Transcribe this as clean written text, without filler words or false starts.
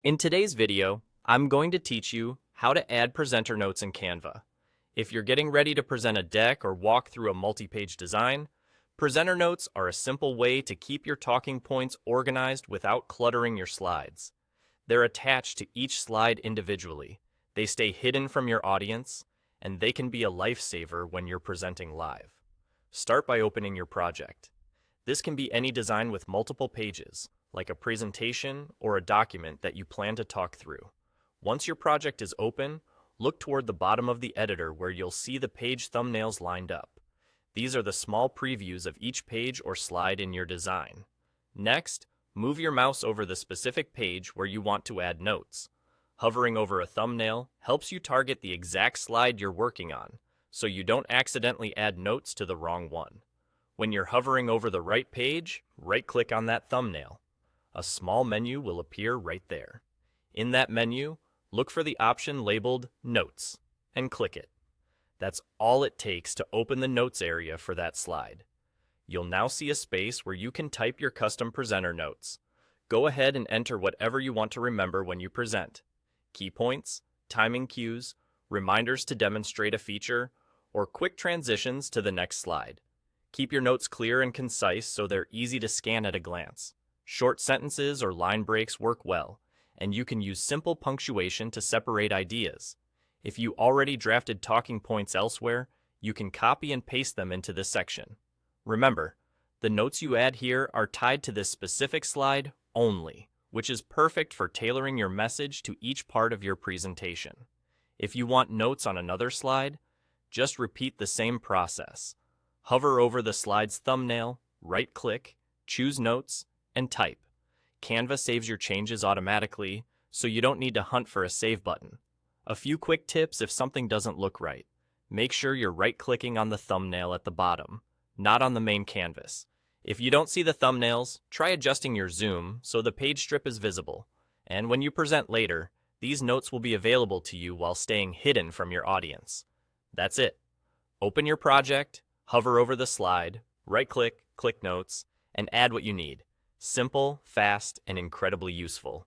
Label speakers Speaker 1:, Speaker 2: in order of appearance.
Speaker 1: In today's video, I'm going to teach you how to add presenter notes in Canva. If you're getting ready to present a deck or walk through a multi-page design, presenter notes are a simple way to keep your talking points organized without cluttering your slides. They're attached to each slide individually. They stay hidden from your audience, and they can be a lifesaver when you're presenting live. Start by opening your project. This can be any design with multiple pages, like a presentation or a document that you plan to talk through. Once your project is open, look toward the bottom of the editor where you'll see the page thumbnails lined up. These are the small previews of each page or slide in your design. Next, move your mouse over the specific page where you want to add notes. Hovering over a thumbnail helps you target the exact slide you're working on, so you don't accidentally add notes to the wrong one. When you're hovering over the right page, right-click on that thumbnail. A small menu will appear right there. In that menu, look for the option labeled Notes and click it. That's all it takes to open the Notes area for that slide. You'll now see a space where you can type your custom presenter notes. Go ahead and enter whatever you want to remember when you present. Key points, timing cues, reminders to demonstrate a feature, or quick transitions to the next slide. Keep your notes clear and concise so they're easy to scan at a glance. Short sentences or line breaks work well, and you can use simple punctuation to separate ideas. If you already drafted talking points elsewhere, you can copy and paste them into this section. Remember, the notes you add here are tied to this specific slide only, which is perfect for tailoring your message to each part of your presentation. If you want notes on another slide, just repeat the same process. Hover over the slide's thumbnail, right-click, choose Notes, and type. Canva saves your changes automatically, so you don't need to hunt for a save button. A few quick tips if something doesn't look right. Make sure you're right-clicking on the thumbnail at the bottom, not on the main canvas. If you don't see the thumbnails, try adjusting your zoom so the page strip is visible. And when you present later, these notes will be available to you while staying hidden from your audience. That's it. Open your project, hover over the slide, right-click, click Notes, and add what you need. Simple, fast, and incredibly useful.